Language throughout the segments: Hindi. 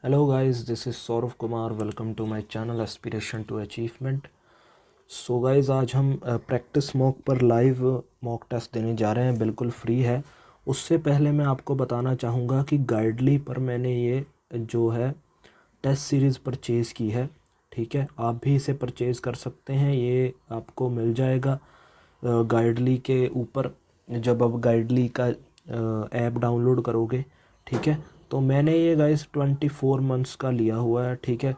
Hello guys, this is Saurabh Kumar. Welcome to my channel aspiration to achievement. So guys, आज हम प्रैक्टिस मॉक पर लाइव मॉक टेस्ट देने जा रहे हैं, बिल्कुल फ्री है। उससे पहले मैं आपको बताना चाहूँगा कि गाइडली पर मैंने ये जो है टेस्ट सीरीज़ परचेज़ की है। ठीक है, आप भी इसे परचेज़ कर सकते हैं, ये आपको मिल जाएगा गाइडली के ऊपर जब आप गाइडली का ऐप डाउनलोड करोगे। ठीक है, तो मैंने ये गाइस 24 मंथ्स का लिया हुआ है। ठीक है,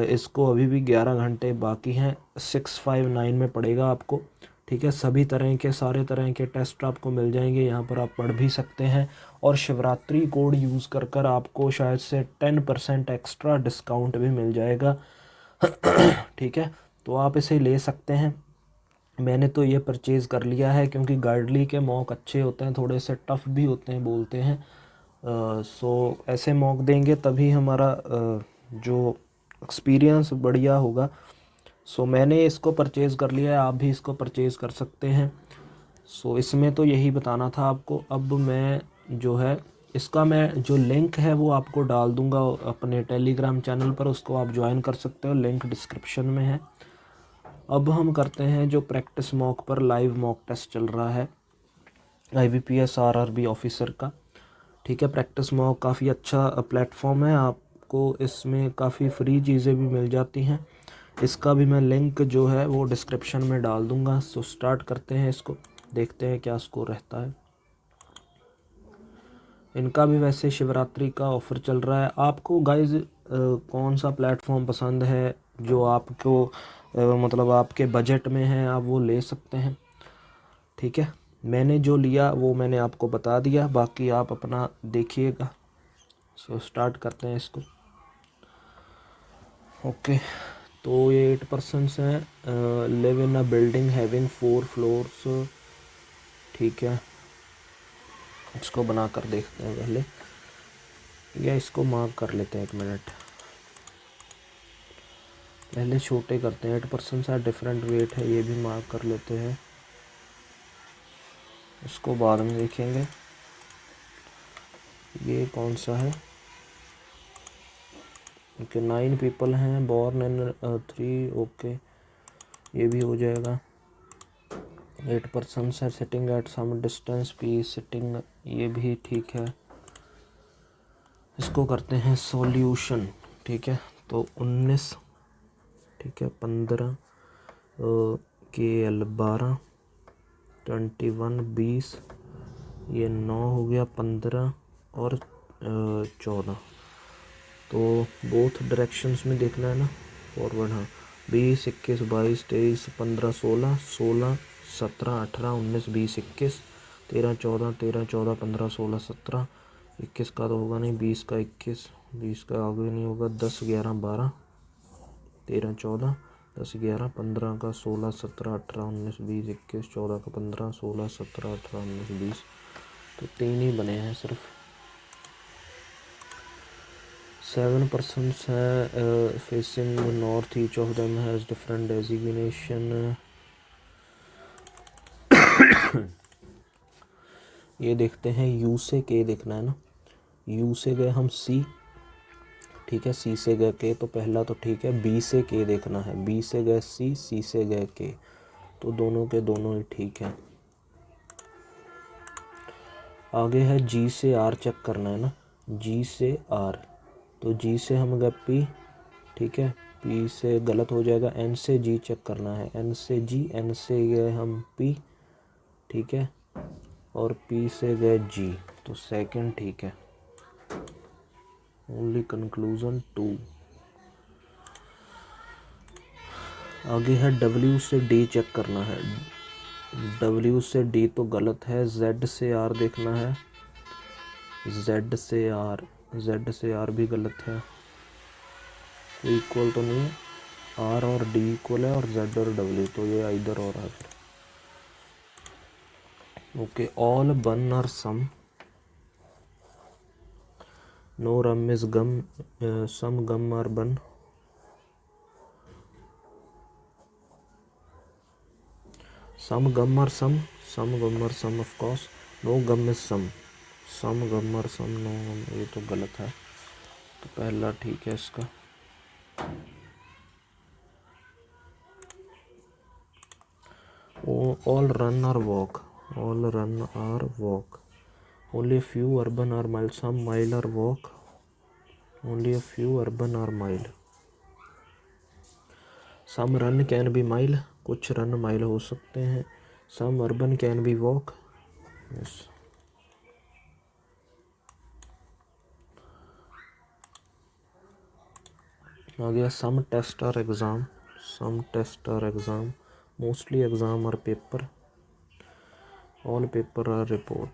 इसको अभी भी 11 घंटे बाकी हैं। 659 में पड़ेगा आपको। ठीक है, सभी तरह के सारे तरह के टेस्ट आपको मिल जाएंगे, यहाँ पर आप पढ़ भी सकते हैं। और शिवरात्रि कोड यूज़ कर कर आपको शायद से 10% एक्स्ट्रा डिस्काउंट भी मिल जाएगा। ठीक है, तो आप इसे ले सकते हैं। मैंने तो ये परचेज़ कर लिया है क्योंकि गार्डली के मॉक अच्छे होते हैं, थोड़े से टफ़ भी होते हैं बोलते हैं। सो ऐसे मॉक देंगे तभी हमारा जो एक्सपीरियंस बढ़िया होगा। सो मैंने इसको परचेज़ कर लिया है, आप भी इसको परचेज़ कर सकते हैं। सो इसमें तो यही बताना था आपको। अब मैं जो है इसका मैं जो लिंक है वो आपको डाल दूंगा अपने टेलीग्राम चैनल पर, उसको आप ज्वाइन कर सकते हो, लिंक डिस्क्रिप्शन में है। अब हम करते हैं जो प्रैक्टिस मॉक पर लाइव मॉक टेस्ट चल रहा है IBPS RRB ऑफिसर का। ठीक है, प्रैक्टिस मॉक काफ़ी अच्छा प्लेटफॉर्म है, आपको इसमें काफ़ी फ्री चीज़ें भी मिल जाती हैं। इसका भी मैं लिंक जो है वो डिस्क्रिप्शन में डाल दूंगा। सो स्टार्ट करते हैं इसको, देखते हैं क्या स्कोर रहता है। इनका भी वैसे शिवरात्रि का ऑफ़र चल रहा है। आपको गाइज कौन सा प्लेटफॉर्म पसंद है जो आपको मतलब आपके बजट में है, आप वो ले सकते हैं। ठीक है, मैंने जो लिया वो मैंने आपको बता दिया, बाकी आप अपना देखिएगा। सो स्टार्ट करते हैं इसको। ओके, तो ये 8 पर्सन्स हैं। Live in a building having 4 floors. ठीक है, इसको बना कर देखते हैं पहले, या इसको मार्क कर लेते हैं। 1 मिनट, पहले छोटे करते हैं। 8 पर्सन्स है, डिफरेंट वेट है, ये भी मार्क कर लेते हैं, इसको बाद में देखेंगे। ये कौन सा है? ओके, 9 पीपल हैं, बॉर्न इन 3। ओके, ये भी हो जाएगा। 8 पर्सन्स है, sitting at some distance, P sitting, ये भी ठीक है। इसको करते हैं सॉल्यूशन। ठीक है, तो 19, ठीक है, 15 KL 12, 21 20, ये 9 हो गया, 15 और 14। तो बोथ डायरेक्शंस में देखना है ना, फॉरवर्ड। हाँ, 20 21 22 23 15 16 16 17 18 19 20 21 13 14 13 14 15 16 17। 21 का तो होगा नहीं, 20 का 21, 20 का आगे नहीं होगा, 10 11 12 13 14 10 11 15 का 16 17 18 19 20 21 14 का 15 16 17 18 19 20। तो 3 ही बने हैं सिर्फ। 7 पर्सन्स हैं facing north, each of them has different designation. ये देखते हैं, यू से के देखना है ना। यू से गए हम सी, ठीक है, सी से गए के, तो पहला तो ठीक है। बी से के देखना है, बी से गए सी, सी से गए के, तो दोनों के दोनों ही ठीक है। आगे है जी से आर चेक करना है ना, जी से आर, तो जी से हम गए पी, ठीक है, पी से गलत हो जाएगा। एन से जी चेक करना है, एन से जी, एन से गए हम पी, ठीक है, और पी से गए जी, तो सेकंड ठीक है। Only conclusion 2। आगे है डब्ल्यू से डी चेक करना है, डब्ल्यू से डी तो गलत है। जेड से आर देखना है, जेड से आर, जेड से आर भी गलत है, कोई इक्वल तो नहीं है। आर और डी इक्वल है और जेड और डब्ल्यू, तो ये इधर और है फिर। ओके, ऑल बन और some, no rum is gum, some gum और बन, सम गम और सम, सम गम और some of course, no gum is some, some gum और सम नो गम, ये तो गलत है, पहला ठीक है इसका। All run or walk. All run or walk. Only a few urban or mile. Some mile or walk. Only a few urban or mile. Some run can be mile. कुछ रन माइल हो सकते हैं। Some urban can be walk. Yes. आ गया some test or exam. Some test or exam. Mostly exam or paper. All paper or report.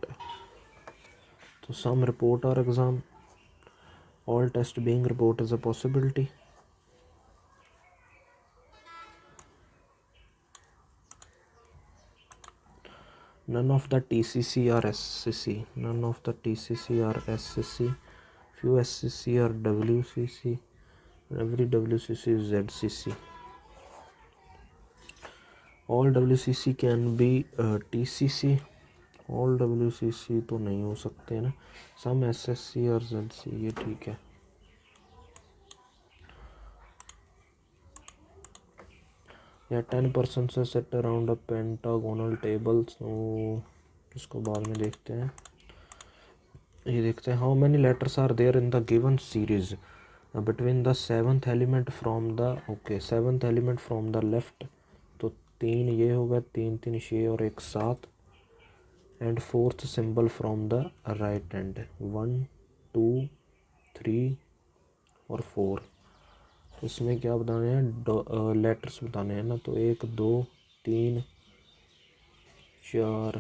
तो some report or exam. All test being report is a possibility. None of the TCC or SCC. None of the TCC or SCC. Few SCC or WCC. Every WCC is ZCC. All WCC can be TCC. All WCC तो नहीं हो सकते ना। Some SSC और ZC, ये ठीक है। या 10% से set around a pentagonal table. तो इसको बाद में देखते हैं। ये देखते हैं how many letters are there in the given series between the seventh element from the seventh element from the left. तो 3 ये होगा, 3 3 6 और 1 7। And fourth symbol from the right and 1 2 3 और 4। तो इसमें क्या बताने हैं, लेटर्स बताने हैं ना। तो 1 2 3 4,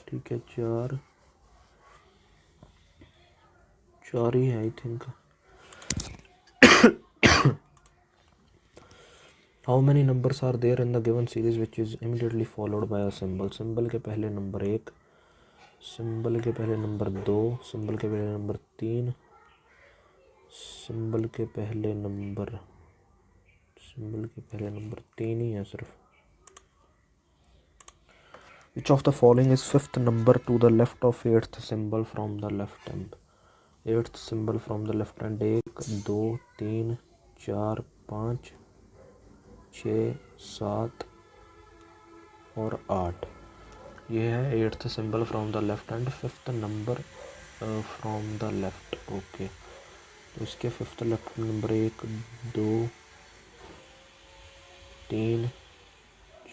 ठीक है 4 ही है I think. How many numbers are there in the given series which is immediately followed by a symbol. Symbol के पहले नंबर 1, सिंबल के पहले नंबर 2, सिंबल के पहले नंबर 3, सिंबल के पहले नंबर 3 ही है सिर्फ। Which of the following is fifth number to the left of eighth symbol from the left hand? Eighth symbol from the left hand 1 2 3 4 5 6 7 और 8। ये है eighth symbol from the left hand, fifth number from the left. Okay, तो इसके फिफ्थ लेफ्ट नंबर 1 2 3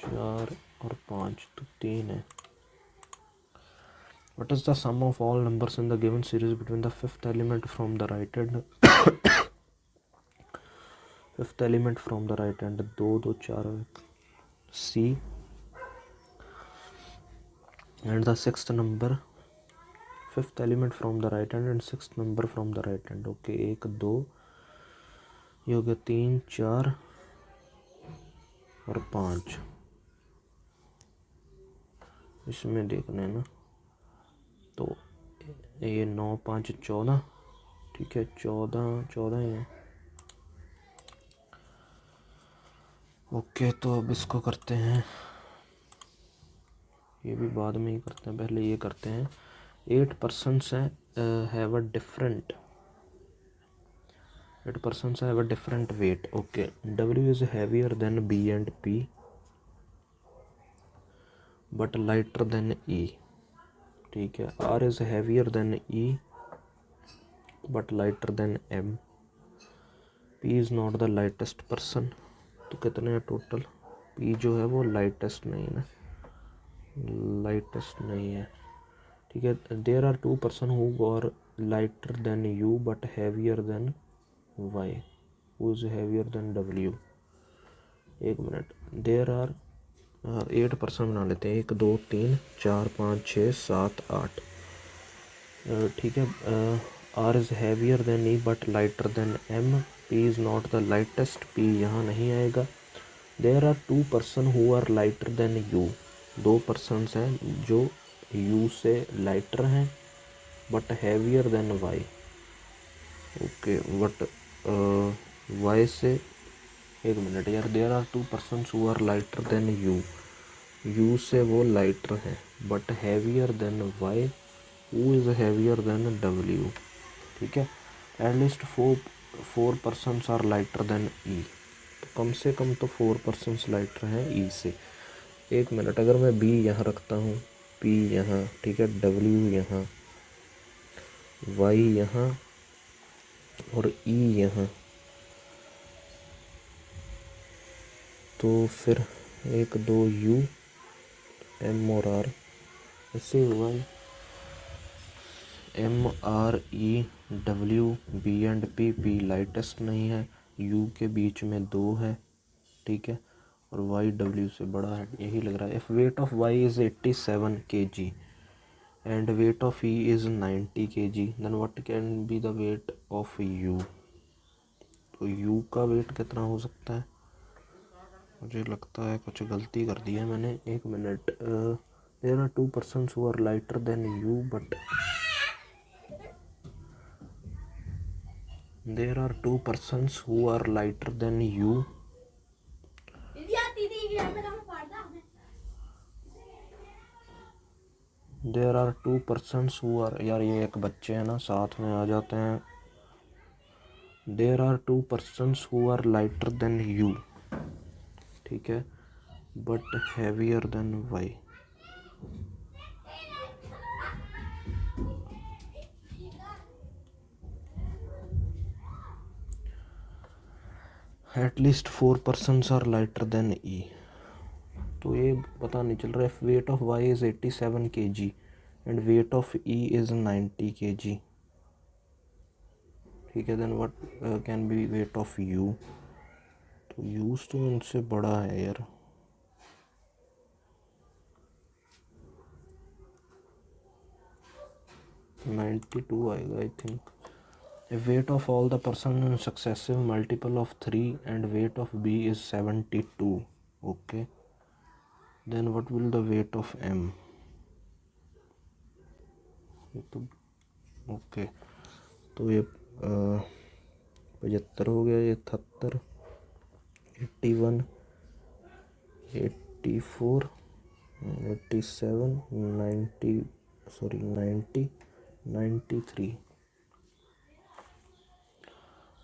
4 और 5, तो 3 है। What is the sum of all numbers in the given series between the fifth element from the right hand fifth element from the right hand 2 2 4 C and the sixth number fifth element from the right hand and sixth number from the right hand। Okay 1 2 ये हो गया 3 4 और 5। इसमें देखना है ना, तो ये 9 5 14, ठीक है 14 ही है। ओके, तो अब इसको करते हैं, ये भी बाद में ही करते हैं, पहले ये करते हैं। 8 persons have a different 8 persons have a different weight। Okay, W is heavier than B and P but lighter than E। ठीक है, R is heavier than E but lighter than M। P is not the lightest person। तो कितने हैं टोटल? P जो है वो लाइटेस्ट नहीं है, लाइटेस्ट नहीं है, ठीक है। There are 2 person who are lighter than U but heavier than Y। who is heavier than W। एक मिनट, देयर आर 8 person बना लेते हैं, 1 2 3 4 5 6 7 8, ठीक है। R is heavier than E but lighter than M। P is not the lightest। P यहाँ नहीं आएगा। There are 2 person who are lighter than U। 2 persons हैं जो U से लाइटर हैं but heavier than Y। Okay, but Y से, एक मिनट यार, there are 2 persons who are lighter than U। U से वो लाइटर हैं but heavier than Y। who is heavier than W। ठीक है, at least four persons are lighter than E, तो कम से कम तो 4 पर्सनस लाइटर हैं ई से। एक मिनट, अगर मैं बी यहाँ रखता हूँ, पी यहाँ, ठीक है, डब्ल्यू यहाँ, वाई यहाँ और ई यहाँ, तो फिर 1 2 यू, एम और आर, ऐसे हुआ है। M R E W B and P, P lightest नहीं है, यू के बीच में 2 है, ठीक है, और वाई डब्ल्यू से बड़ा है, यही लग रहा है। If weight of Y is 87 kg and weight of E is 90 kg, then what can be the weight of U. तो यू का वेट कितना हो सकता है? मुझे लगता है कुछ गलती कर दी है मैंने, एक मिनट। There are 2 persons who are lighter than U, but there are 2 persons who are lighter than you. There are 2 persons who are, यार ये एक बच्चे हैं ना, साथ में आ जाते हैं। There are 2 persons who are lighter than you, ठीक है, but heavier than y. At least 4 persons are lighter than e. तो ये पता नहीं चल रहा है। Weight of y is 87 kg and weight of e is 90 kg, ठीक है, then what can be weight of u। तो यूज तो उनसे बड़ा है यार, तो 92 आएगा I think. Weight of all the person successive multiple of 3 and weight of b is 72, okay, then what will the weight of m। तो ओके, तो ये 75 हो गया, ये 73, 81, 84, 87, 90, सॉरी 90, 93।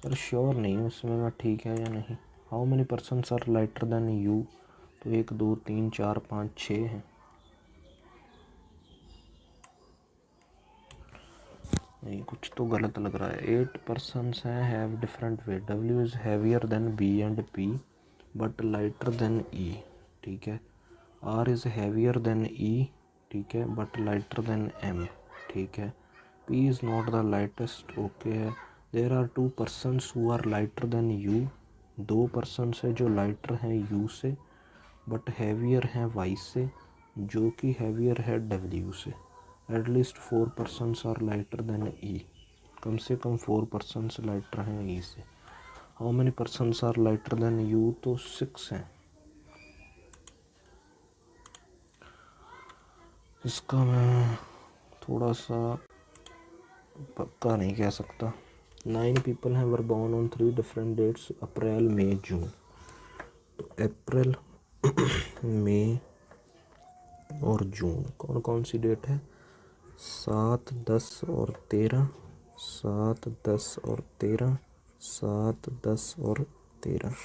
पर श्योर नहीं हूँ इसमें मैं ठीक है या नहीं। How many persons are lighter than U, तो 1 2 3 4 5 6 हैं। नहीं, कुछ तो गलत लग रहा है। 8 पर्सन्स हैं, have different weight, W is heavier than B and P but lighter than E, ठीक है, R is heavier than E, ठीक है, बट लाइटर देन एम, ठीक है, P is not the lightest, okay है। There are 2 persons who are lighter than U, 2 persons है जो लाइटर हैं यू से बट हैवियर हैं वाई से, जो कि हैवियर है डब्ल्यू से। At least 4 persons are lighter than E, कम से कम 4 पर्सन्स लाइटर हैं ई से। How many persons are lighter than U, तो 6 हैं। इसका मैं थोड़ा सा पक्का नहीं कह सकता। 9 पीपल हैं were born on 3 different dates, April May June. तो अप्रैल मई और जून कौन कौन सी डेट है? 7 10 और 13, 7 10 और 13, 7 10 और 13।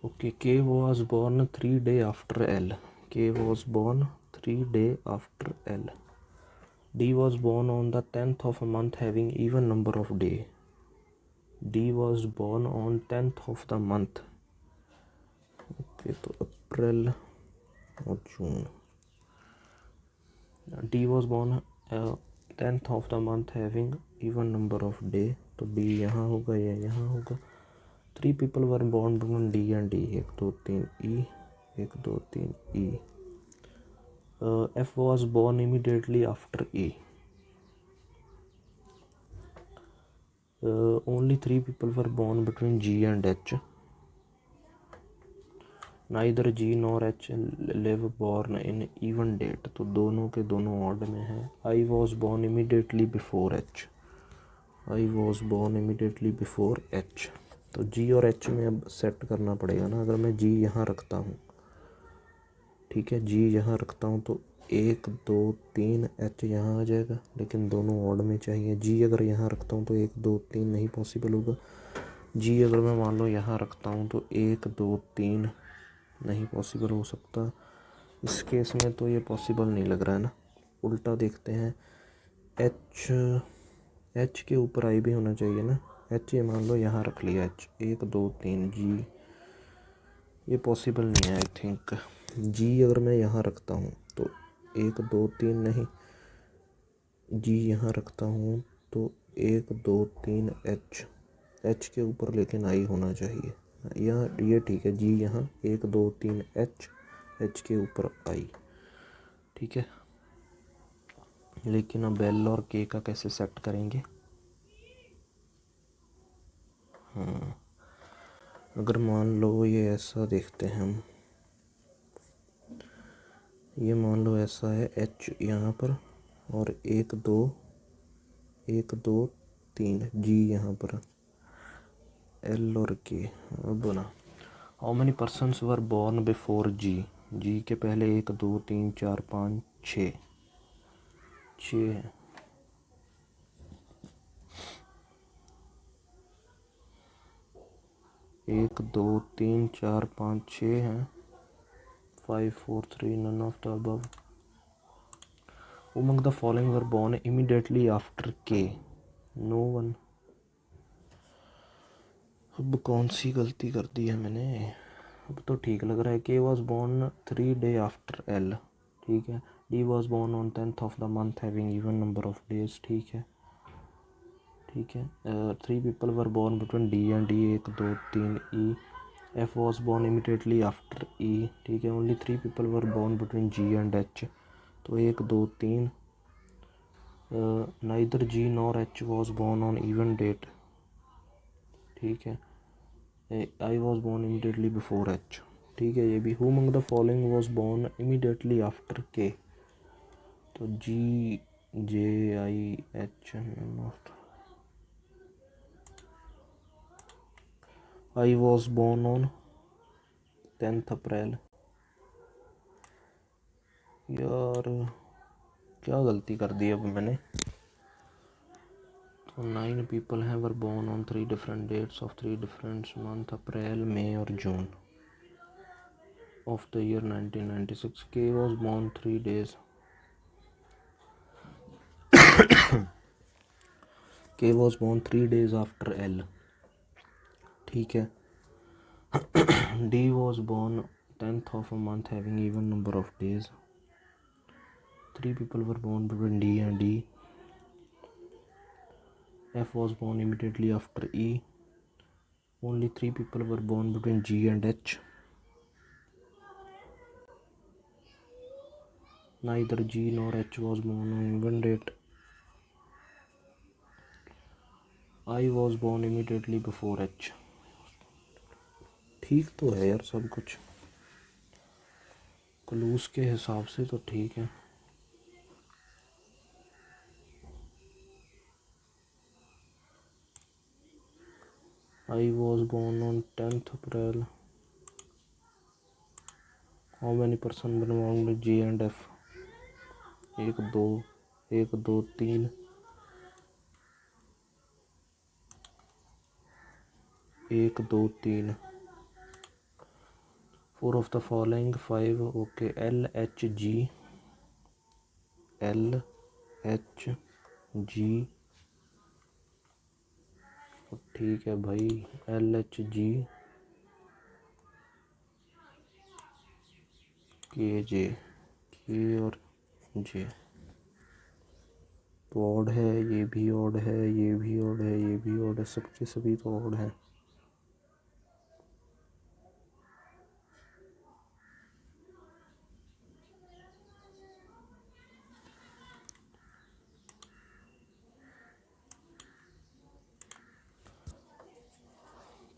Okay, K was born 3 days after L. K was born 3 days after L. D was born on the 10th of a month having even number of days. D was born on 10th of the month. Okay, तो अप्रैल और जून। D was born 10th of the month having even number of day, तो B यहाँ होगा या यहाँ होगा। 3 people were born between D and E, 1 2 3 E, 1 2 3 E. F was born immediately after E. Only 3 people were born between G and H. Neither G nor H live born in even date, तो दोनों के दोनों ऑड में है। I was born immediately before H. I was born immediately before H. तो जी और एच में अब सेट करना पड़ेगा ना। अगर मैं जी यहाँ रखता हूँ, ठीक है, जी यहाँ रखता हूँ तो 1 2 3 एच यहाँ आ जाएगा, लेकिन दोनों ऑड में चाहिए। जी अगर यहाँ रखता हूँ तो 1 2 3 नहीं पॉसिबल होगा। जी अगर मैं मान लो यहाँ रखता हूँ तो 1 2 3 नहीं पॉसिबल हो सकता। इस केस में तो ये पॉसिबल नहीं लग रहा है ना। उल्टा देखते हैं, एच के ऊपर आई भी होना चाहिए ना। एच ये मान लो यहाँ रख लिया, एच 1 2 3 जी, ये पॉसिबल नहीं है आई थिंक। जी अगर मैं यहाँ रखता हूँ तो 1 2 3 नहीं, जी यहाँ रखता हूँ तो 1 2 3 एच के ऊपर लेकिन आई होना चाहिए। यहाँ ये ठीक है, जी यहाँ 1 2 3 एच के ऊपर आई, ठीक है। लेकिन अब एल और के का कैसे सेट करेंगे? अगर मान लो ये ऐसा देखते हैं हम, ये मान लो ऐसा है, एच यहाँ पर और 1 2 3 जी यहाँ पर, एल और के। अब ना, how many persons were born before G? G के पहले 1 2 3 4 5 6 है। एक 2 3 4 5 6 हैं। 5 4 3 none of the above. Among the following were born immediately after K? No one. अब कौन सी गलती कर दी है मैंने? अब तो ठीक लग रहा है। K was born 3 days after L, ठीक है। D was born on 10th of the month having even number of days, ठीक है, ठीक है। 3 people were born between D and D, 1 2 3 E. F was born immediately after E, ठीक है। Only 3 people were born between G and H, तो 1 2 3। neither G nor H was born on even date, ठीक है। I was born immediately before H, ठीक है। ये भी who among the following was born immediately after K? तो G J I H not. I was born on 10th अप्रैल। यार क्या गलती कर दी अब मैंने? तो 9 people हैं were born on 3 different dates of 3 different month, अप्रैल मई और जून of the year 1996. K was born 3 days. K was born 3 days after L, ठीक है। D was born 10th of a month having even number of days. 3 people were born between D and D. F was born immediately after E. Only 3 people were born between G and H. Neither G nor H was born on even date. I was born immediately before H. ठीक तो है यार सब कुछ, क्लूज के हिसाब से तो ठीक है। I was born on 10th April. How many person belong to G and F? 1 2 1 2 3 1 2 3। 4 of the following 5, okay। L H G, L H G, ठीक है भाई। L H G K J, K और J तो ऑड है, ये भी ऑड है, ये भी ऑड है, ये भी ऑड है, सबके सभी तो ऑड है।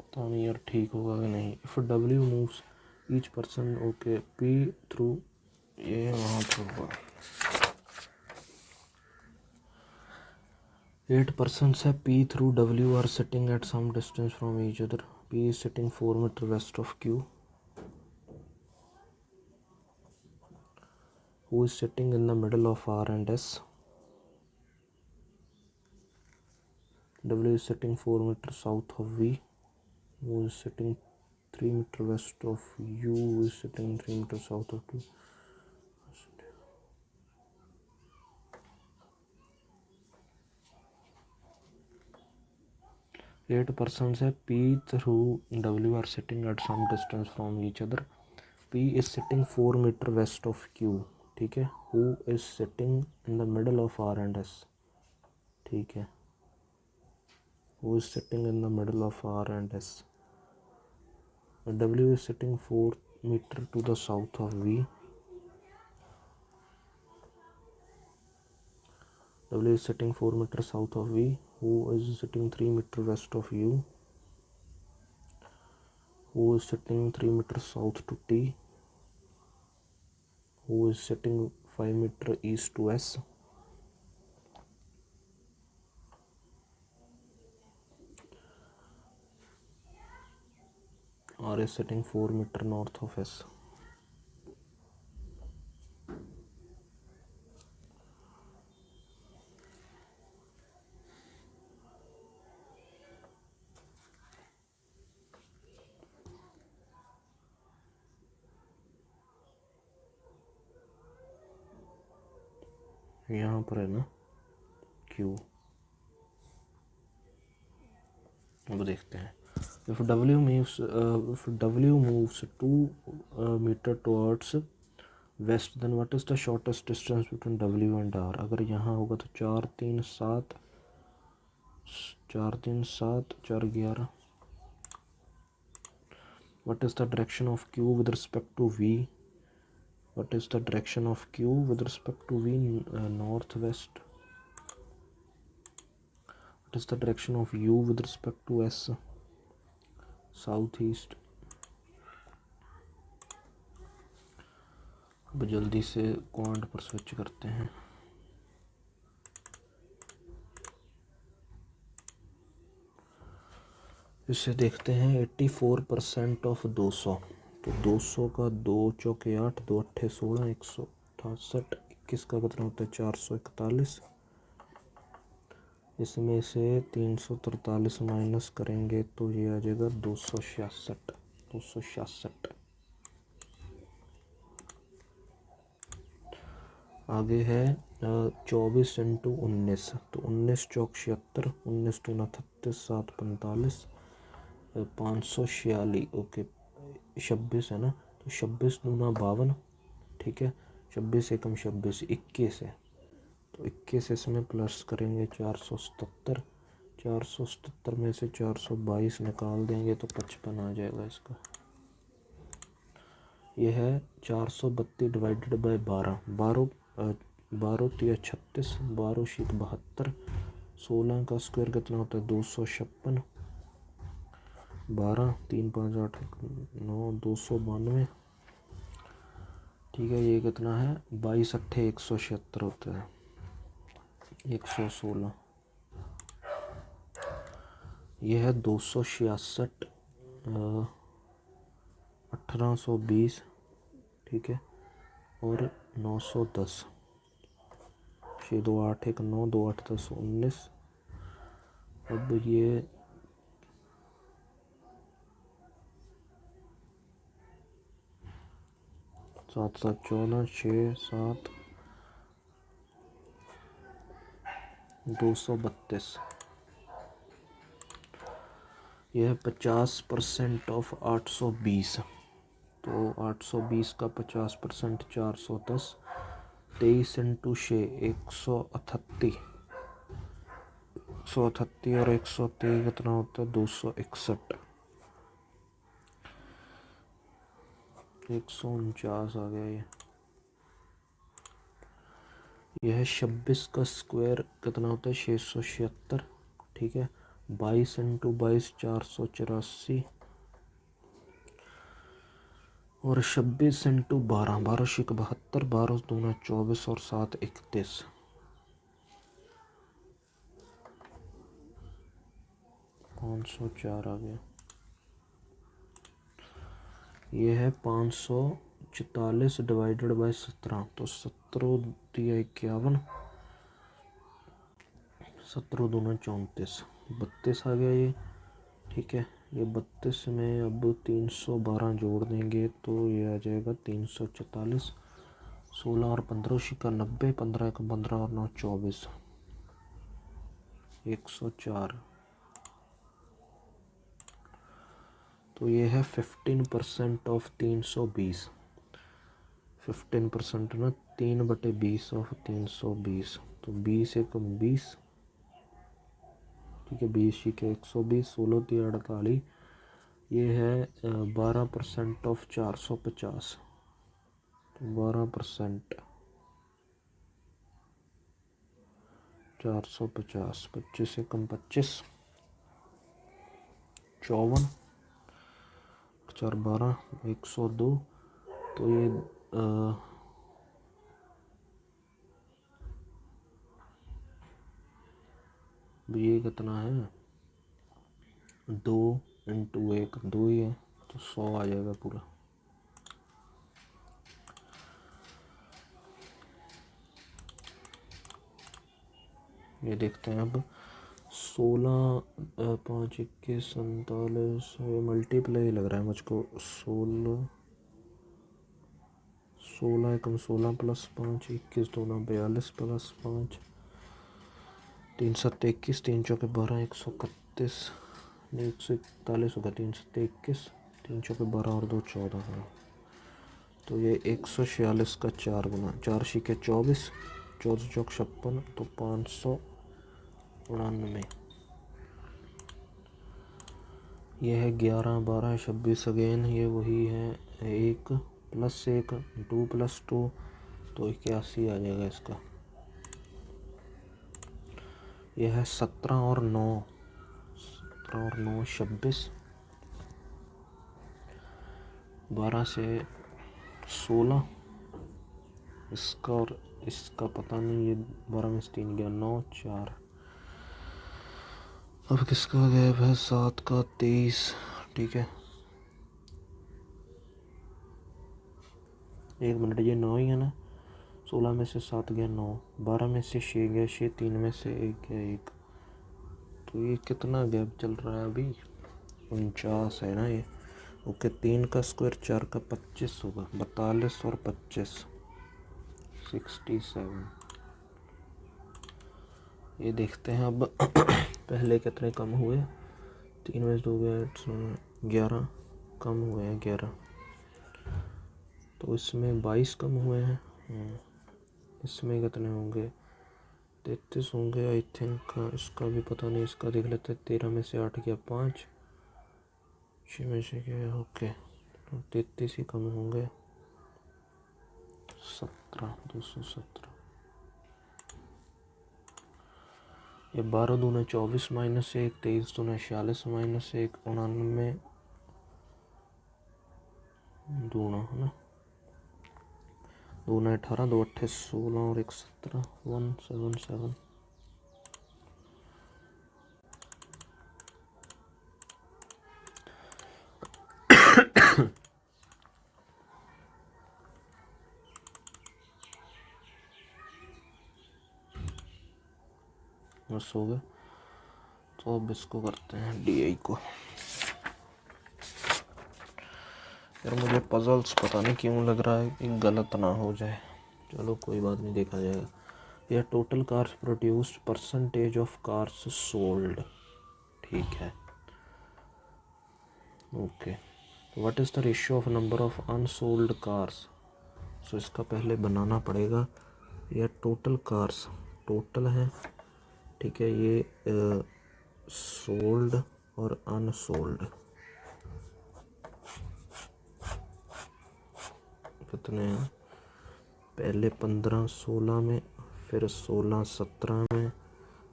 पता नहीं यार ठीक होगा कि नहीं। If W moves each person, okay, P through, ये वहाँ पर होगा। 8 persons है P through W are sitting at some distance from each other. P is sitting 4 meter west of Q, who is sitting in the middle of R and S. W is sitting 4 meter south of V, who is sitting 3 meter west of U, who is sitting 3 meter south of 2. 8 persons है P through W are sitting at some distance from each other. P is sitting 4 meter west of Q, ठीक है. Who is sitting in the middle of R and S, ठीक है. Who is sitting in the middle of R and S. W is sitting 4 meter to the south of V. W is sitting 4 meter south of V. Who is sitting 3 meter west of U. Who is sitting 3 meter south to T. Who is sitting 5 meter east to S. R is sitting 4 meter north of S. यहाँ पर है ना Q. अब देखते हैं. If W moves 2 meter towards west, then what is the shortest distance between W and R? अगर यहाँ होगा तो 4 3 7 4 3 7 4 11. What is the direction of Q with respect to V? What is the direction of Q with respect to V? Northwest. What is the direction of U with respect to S? Southeast. अब जल्दी से क्वांट पर स्विच करते हैं. इसे देखते हैं. 84% ऑफ 200, तो 200 का 2 चौके 8, 2 अट्ठे 16, 168. 21 का कितना होता है 441. इसमें से 343 माइनस करेंगे तो ये आ जाएगा 266. 266. आगे है 24 इंटू 19, तो 19 चौक 76, 19 दूना 38, 7 45, 546. ओके 26 है ना, तो 26 दूना 52, ठीक है. 26 एकम 26 21 है, तो 21 इसमें प्लस करेंगे 477. 477 में से 422 निकाल देंगे तो 55 आ जाएगा इसका. यह है 432 डिवाइडेड बाय 12. 12 तिया 36, 12 शीत 72. 16 का स्क्वायर कितना होता है 256. 12 3 5 8 9 292, ठीक है. ये कितना है 22 अट्ठे 176 होता है. 116. यह है 266 1820, ठीक है. और 910. 6 2 8 1 9 2 8 10 19. अब ये 7 7 14, 6 7 232. यह 50% ऑफ 820, तो 820 का 50% 410. 23 इंटू 6 138. 138 और 123 कितना होता है 261. 149 आ गया. यह 26 का स्क्वायर कितना होता है 676, ठीक है. 22 इंटू 22 484, और 26 इंटू 12 12 शीक 72, 12 दूना 24 और 7 31. 504 आ गया। ये है 544 डिवाइडेड बाय 17, तो 17 दिया 51, 17 दूना 34, 32 आ गया ये। ठीक है, ये 32 में अब 312 जोड़ देंगे तो ये आ जाएगा 344। 16 और 15 शिका 90, 15 एक 15 और 9 24, 104। तो ये है 15% ऑफ 320। 15% ना 3/20 ऑफ 320, तो 20 एक 20। ठीक है, 20 के 120, 16 3 48। ये है 12% ऑफ 450, तो 12% 450, 25 से कम 25, 54, 4 12, 102। तो ये कितना है, 2 इंटू 1 2 ही है, तो 100 आ जाएगा पूरा। ये देखते हैं अब 16 5 21 47, ये मल्टीप्लाई लग रहा है मुझको। 16 एकम 16 प्लस 5 21 दूना 42 प्लस 5 3 7 21, 3 चौके 12, 131, 141 होगा। 3 7 21, 3 चौके 12 और 2 14 का, तो ये 146 का 4 गुना 4 शिके 24, 14 चौक 56, तो 599। ये है 11 12 26 अगेन, ये वही है 1 प्लस 1 2 प्लस 2, तो 81 आ जाएगा इसका। यह है 17 और 9, 17 और 9 26, 12 से 16, इसका और इसका पता नहीं, ये 12 में से 3 गया 9 4। अब किसका गैप है, 7 का 23। ठीक है, 1 मिनट, ये 9 ही है ना। 16 में से 7 गया 9, 12 में से 6 गया 6, 3 में से 1 गया 1, तो ये कितना गैप चल रहा है अभी, 49 है ना ये। ओके, 3 का स्क्वायर 4 का 25 होगा, 42 और 25 67। ये देखते हैं अब पहले कितने कम हुए। 3 में से 2 गया 11, कम हुए हैं 11, तो इसमें 22 कम हुए हैं। इसमें कितने होंगे, 33 होंगे आई थिंक। इसका भी पता नहीं, इसका देख लेते हैं। 13 में से 8 गया 5, 6 में से गया ओके, तो 33 ही कम होंगे। 17 217। ये 12 दूना 24 माइनस 1, 23 दूना 46 माइनस 1, 99 दूना है ना, दूना 18, 2 8 16 और 1 17, 177। बस हो गया। तो अब इसको करते हैं DI को। यार मुझे पजल्स पता नहीं क्यों लग रहा है कि गलत ना हो जाए, चलो कोई बात नहीं, देखा जाएगा। यह total cars produced, percentage of cars sold. ठीक है, okay. What is the ratio of number of unsold cars. So इसका पहले बनाना पड़ेगा। यह टोटल कार्स, टोटल है, ठीक है। ये सोल्ड और अनसोल्ड कितने हैं, पहले 15 16 में, फिर 16 17 में,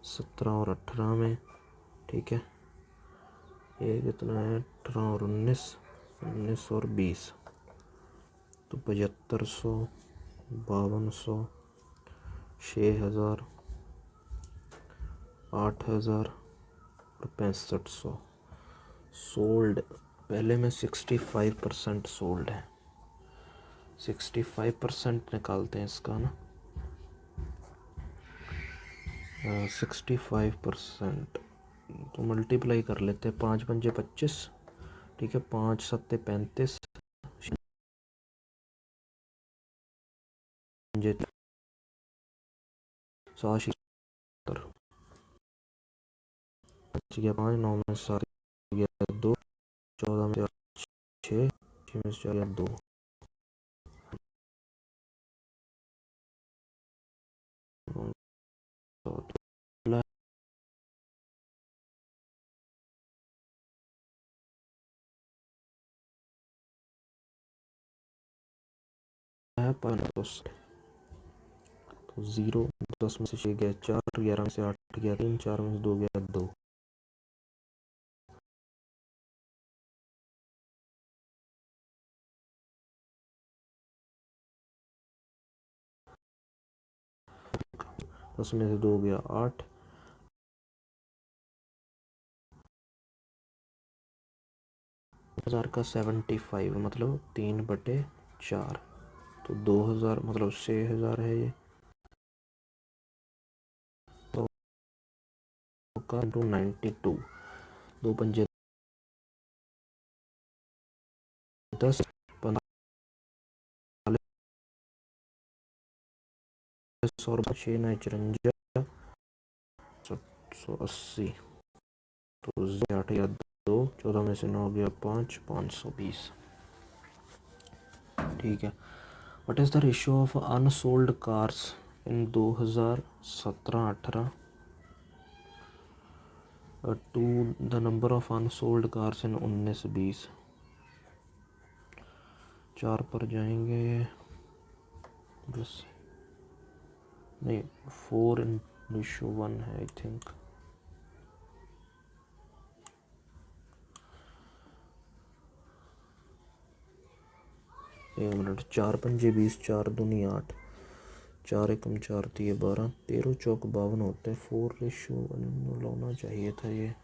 17 और 18 में। ठीक है, ये कितना है, 18 और 19, 19 और 20, तो 7500, 5200, 6000, 8000 और 6500 सोल्ड। पहले में 65% सोल्ड है, 65% निकालते हैं इसका ना। 65% तो मल्टीप्लाई कर लेते हैं, 5 पंजे 25, ठीक है, 5 सत्ते 35, 7 बच गया 5, 9 में 7 गया 2, 14 में 6, 6 में 4 गया 2, है 5 तो 0, 10 में से 6 गया 4, 11 में से 8 गया 3, 4 में से 2 गया 2, उसमें से 2 गया 8, 1000 का 75 मतलब 3/4, तो 2000 मतलब 6000 है ये, तो का 92, 2 पंजे 10, 45 और 6 9 54, 780, तो 8 या 2, 14 में से 9 गया 5, 520, ठीक है। What is the ratio of unsold cars in 2017-18 to the number of unsold cars in 19-20? 4 पर जाएंगे, बस नहीं 4:1 है आई थिंक। एक मिनट, 4 पंजे 20, 4 दूनी 8, 4 एकम 4 दिए 12, 13 चौक 52 होते हैं। 4:1 होना चाहिए था, ये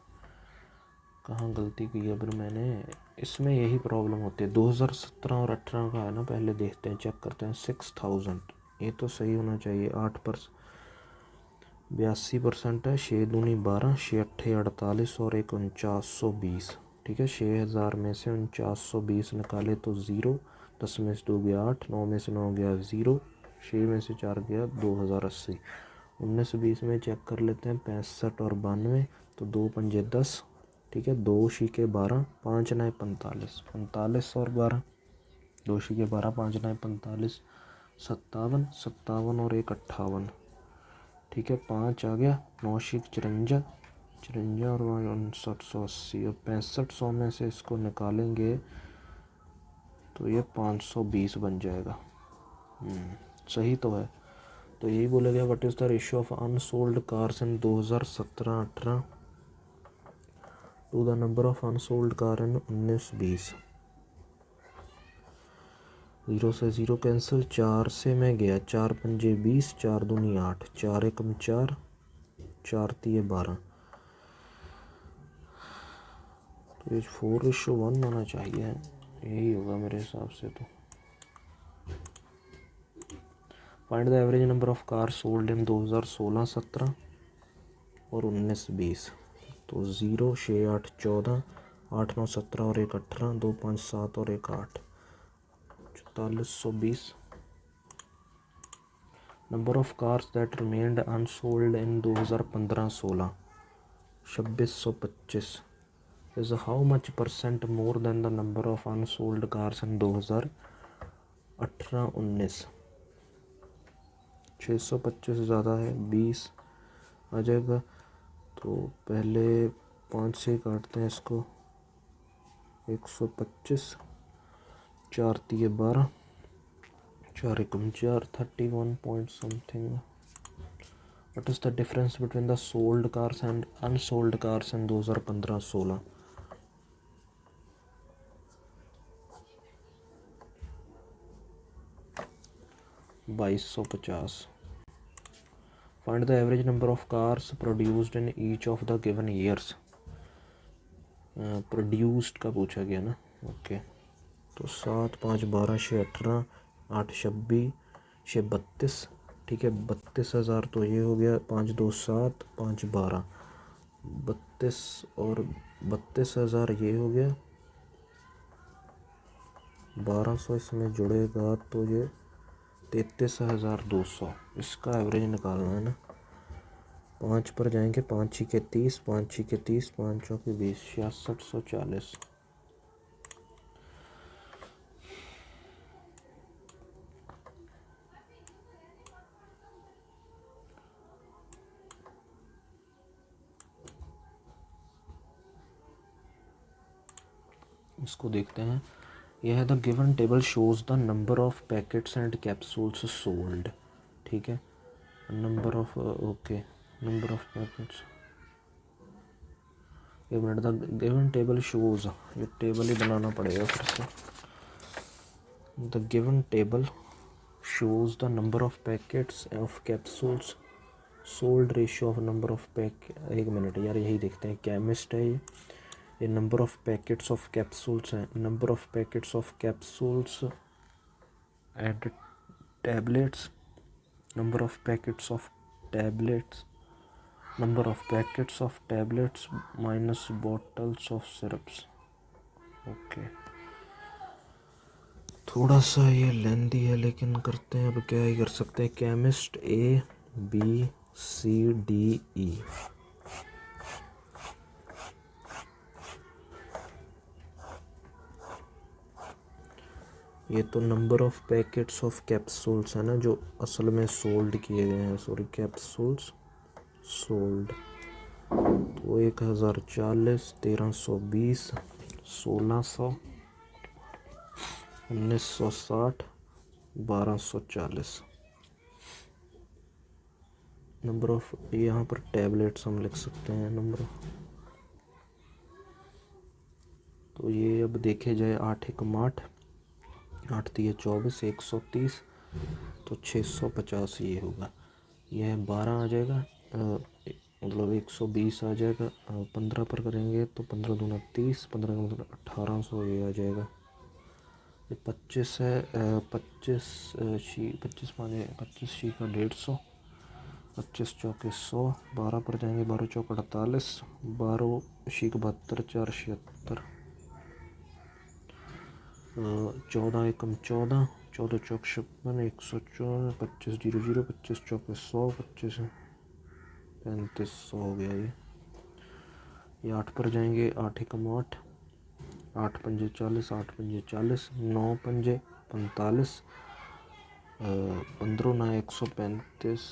कहाँ गलती की है फिर मैंने। इसमें यही प्रॉब्लम होती है। 2017 और 18 का है ना, पहले देखते हैं, चेक करते हैं। 6000 ये तो सही होना चाहिए। 82% है। 6 दूनी 12, 6 अट्ठे 48 और 1 4920, ठीक है। 6000 में से 4920 निकाले तो 0, 10 में से 2 गया 8, 9 में से 9 गया 0, 6 में से 4 गया 2080। 19-20 में चेक कर लेते हैं। 65 और 92, तो 2 पंजे 10, ठीक है। 2 शीके 12, 5 9 45, 45 और 12, 2 शीके 12, 5 9 45, 57, 57 और 1 58, ठीक है। 5 आ गया। 9 शीक 54, 54 और 5980, और 6500 में से इसको निकालेंगे तो ये 520 बन जाएगा। सही तो है। तो यही बोला गया, what is the ratio of unsold cars in 2017-18 to the number of unsold car in 19-20। 0 से 0 कैंसिल, 4 से मैं गया 4 पंजे 20, 4 दूनी 8, 4 एकम 4, 4 तिये 12, तो ये 4:1 होना चाहिए, यही होगा मेरे हिसाब से। तो find the average number of car sold in 2016-17 और 19-20। तो 0, 6 8 14, 8 9 17 और 1 18, 2 5 7 और 1 8, 4420। Number of cars that remained unsold in 2015-16, 2625 is how much percent more than the number of unsold cars in 2018-19? 625 ज़्यादा है, 20 आ जाएगा। तो पहले 5 से काटते हैं इसको, 125, 4 तिये 12, 4 एकम 4, 31 point something. What is the difference between the sold cars and unsold cars in 2015-16? 2250। Find the average number of cars produced in each of the given years. Produced का पूछा गया ना, ओके। तो 7 5 12 6 18 8 26 6 32, ठीक है 32,000 तो ये हो गया, 5 2 7 5 12 32 और 32,000 ये हो गया, 1200 इसमें जुड़ेगा तो ये 33,200, इसका एवरेज निकालना है ना। 5 पर जाएंगे, 5 छीके 30, 5 छीके 30, 5 चौके 20, 6640। इसको देखते हैं। यह है the given table shows the number of packets and capsules sold, ठीक है। Number of okay, number of packets, एक minute, the given table shows, ये टेबल ही बनाना पड़ेगा फिर से। The given table shows the number of packets of capsules sold, ratio of number of pack, एक मिनट यार यही देखते हैं, केमिस्ट है ये number of packets of capsules हैं, number of packets of capsules and tablets, number of packets of tablets, number of packets of tablets minus bottles of syrups, okay. थोड़ा सा ये लेंदी है लेकिन करते हैं, अब क्या ही कर सकते हैं। Chemist A B C D E, ये तो number of packets of capsules है ना, जो असल में सोल्ड किए गए हैं, सॉरी कैप्सूल्स सोल्ड, तो 1040, 1320, 1600, 1960, 1240। नंबर ऑफ, यहाँ पर टैबलेट्स हम लिख सकते हैं नंबर, तो ये अब देखे जाए 8 1 8, 8 3 24, 130, तो 650 ये होगा। यह 12 आ जाएगा, मतलब 120 आ जाएगा, 15 पर करेंगे तो 15 दूना 30, 15 का मतलब 1800 ये आ जाएगा। ये 25 है, 25 शी 25 माने 25 शी का 150, 25 चौके 100, 12 पर जाएंगे, 12 चौक 48, 12 शी का 72, 4 76, 14 एकम 14, 14 चौक 56, 154, 25 0 0, 25 चौके 100, 25 3500 हो गया ये 8 पर जाएंगे, 8 एकम 8, 8 पंजे 40, 8 पंजे 40, 9 पंजे 45, 15 ना 135,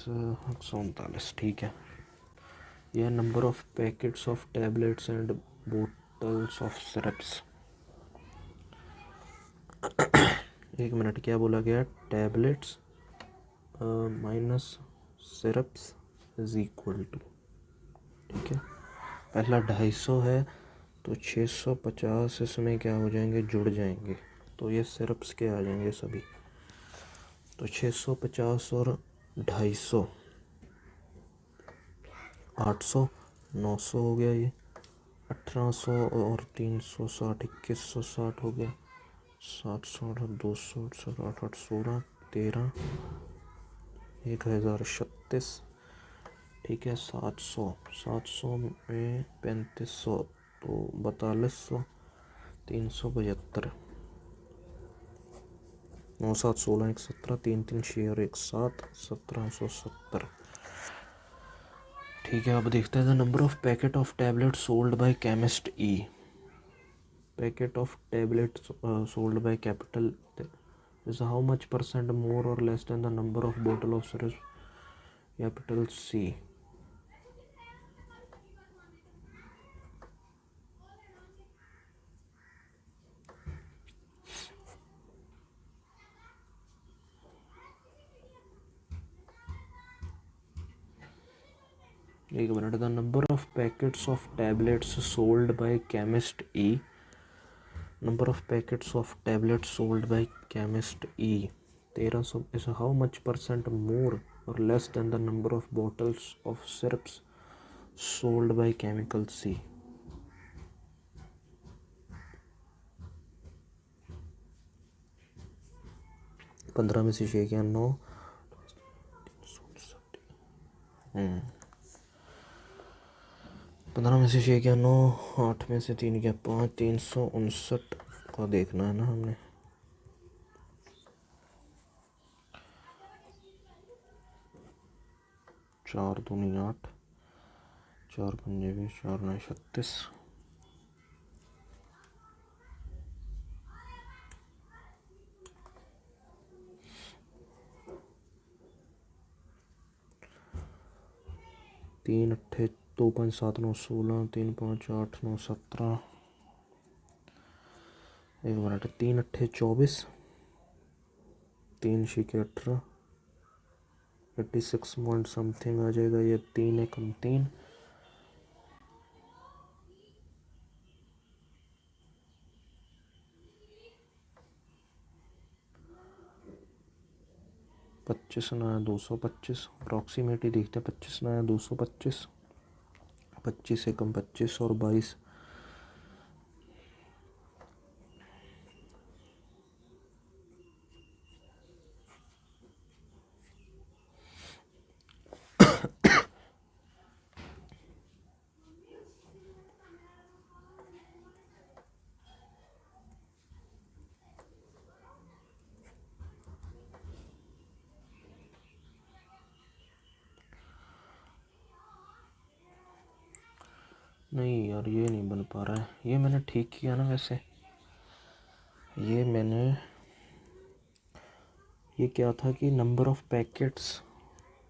139, ठीक है। यह number of packets of tablets and bottles of syrups, एक मिनट क्या बोला गया, tablets minus syrups is equal to, ठीक है। पहला 250 है तो 650 इसमें क्या हो जाएंगे, जुड़ जाएंगे, तो ये सिरप्स के आ जाएंगे सभी, तो 650 और 250, 800, 900 हो गया, ये 1800 और 360, 2160 हो गया, 760, 268, 8 8 16, 13, 1036, ठीक है। 700, 700 में 3500 तो 4200, 375, 9 7 16 1 17, 3 3 6 और 1 7, 1770, ठीक है। अब देखते हैं the number of packet of tablet sold by chemist E, packet of tablet sold by capital is how much percent more or less than the number of bottle of syrup capital C, एक minute, the number of packets of tablets sold by chemist E, number of packets of tablets sold by chemist E 1300 is how much percent more or less than the number of bottles of syrups sold by chemical C, 15 में से 6 गया 9। 15 में से 6 गया 9, 8 में से 3 गया 5, 359 का देखना है ना हमने। चार दूनी 8, 4 पंजे 20, 4 9 36। तीन अट्ठे 2 5 7 9 16, 3 5 8 9 17, एक मिनट, 3 अट्ठे 24, 3 छीके 18, 86 पॉइंट समथिंग आ जाएगा ये। 3 एकम 3, 25 नया 225, अप्रॉक्सीमेट ही दिखते हैं। 25 नया 225, 25 एकम 25 और 22। नहीं यार ये नहीं बन पा रहा है। ये मैंने ठीक किया ना वैसे। ये मैंने, ये क्या था कि number of packets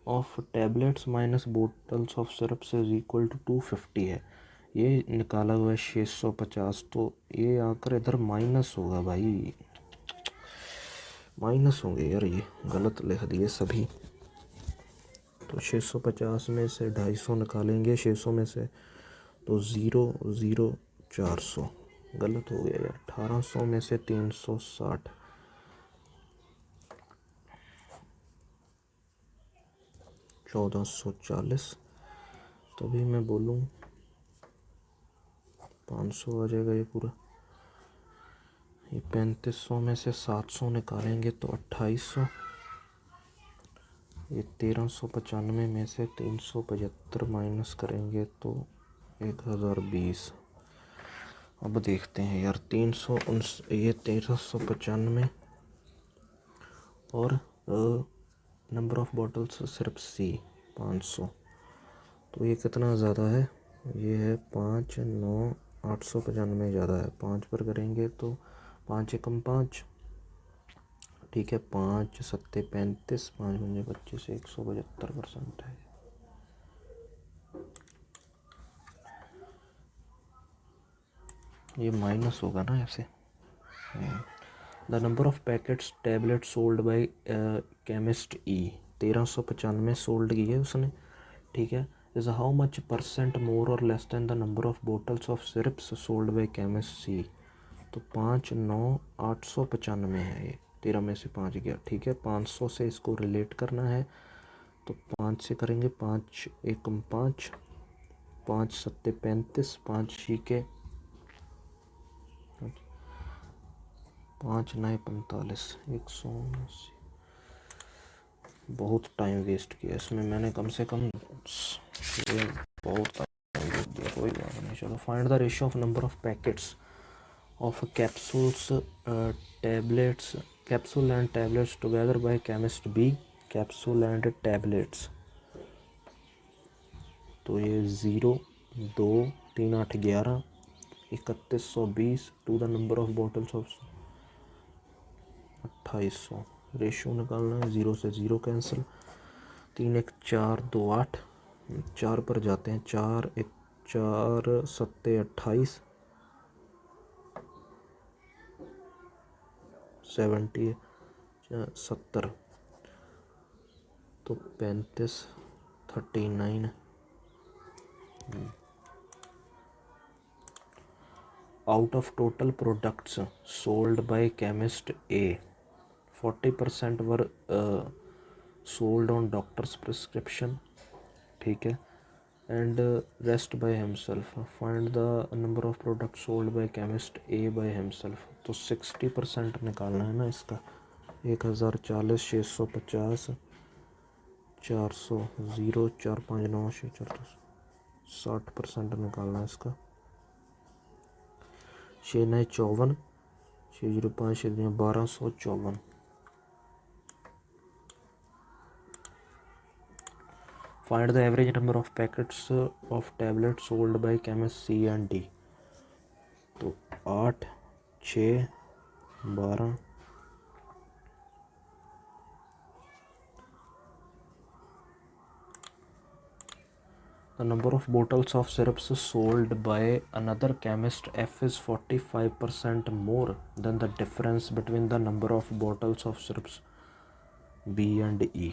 of tablets minus bottles of syrups is equal to 250 है। ये निकाला हुआ है 650, तो ये आकर इधर माइनस होगा भाई, माइनस होंगे यार, ये गलत लिख दिए सभी। तो 650 में से 250 निकालेंगे, 600 में से तो 0 0 400, गलत हो गया यार। 1800 में से 360, 1440, तभी मैं बोलूँ 500 आ जाएगा ये पूरा। ये 3500 में से 700 निकालेंगे तो 2800। ये 1395 में से 375 माइनस करेंगे तो 1020। अब देखते हैं यार, ये 1395 और नंबर ऑफ बॉटल्स सिर्फ सी 500, तो ये कितना ज़्यादा है? ये है 5 9 895 ज़्यादा है। 5 पर करेंगे तो 5 एकम 5, ठीक है, 5 सत्ते 35, 5 पंजे 25, 175% है। ये माइनस होगा ना ऐसे। The number of packets tablet sold by chemist E, 1395 sold की है उसने, ठीक है। Is how much percent more और less than the number of bottles of syrups sold by chemist C. तो 5 9 895 है ये, 13 में से 5 गया, ठीक है। 500 से इसको रिलेट करना है तो 5 से करेंगे, 5 एकम 5, 5 सत्ते 35, 5 छीके 5 नए 45, 179। बहुत टाइम वेस्ट किया इसमें मैंने, कम से कम ये बहुत टाइम वेस्ट दिया। कोई बात नहीं, चलो। Find the ratio of number of packets of capsules tablets, capsule and tablets together by chemist B, capsule and tablets. तो ये 0 2 3 8 11, 3120 to the number of bottles of 2800। रेशियो निकालना है, 0 से 0 कैंसिल, 3 1 4 2 8, 4 पर जाते हैं, 4 1 4 सत्ते 28, 70 तो 35 39। Out of total products sold by chemist A, 40% were sold on doctors prescription, ठीक है, and rest by himself. Find the number of product sold by chemist A by himself. तो 60% निकालना है ना इसका, 1040, 650, 400, 0, 4, 5, 9, 6, 4, 60% निकालना है इसका। 6 9 54, 605, 6 1254। Find the average number of packets of tablets sold by chemist C and D। तो 8, 6, 12, the number of bottles of syrups sold by another chemist F is 45% more than the difference between the number of bottles of syrups B and E।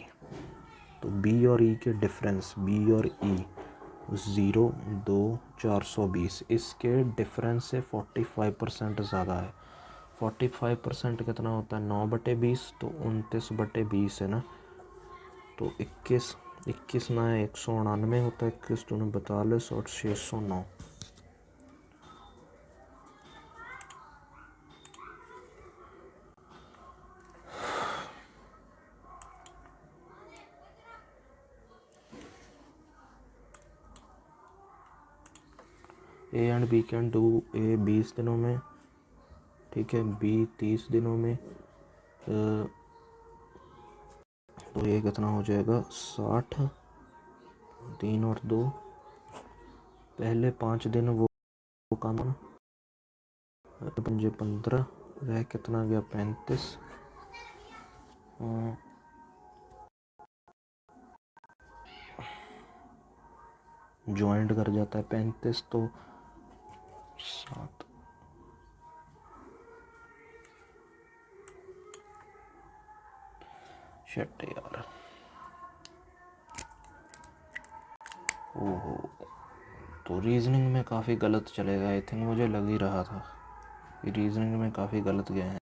तो B और E के डिफरेंस, B और E 0, 2, 420, इसके डिफरेंस से 45% ज़्यादा है। 45% कितना होता है? 9/20, तो 29/20 है ना। तो 21 ना 199 होता है, 21 दूनी 42 और 609। A and B can do, A 20 दिनों में, ठीक है, बी 30 दिनों में। तो ये कितना हो जाएगा? 60, 3 और 2, पहले 5 दिन वो काम ना, 5 15, रह कितना गया? 35। ज्वाइंट कर जाता है 35, तो 7। शट यार, ओहो, तो रीजनिंग में काफ़ी गलत चलेगा आई थिंक, मुझे लग ही रहा था कि रीजनिंग में काफ़ी गलत गए हैं।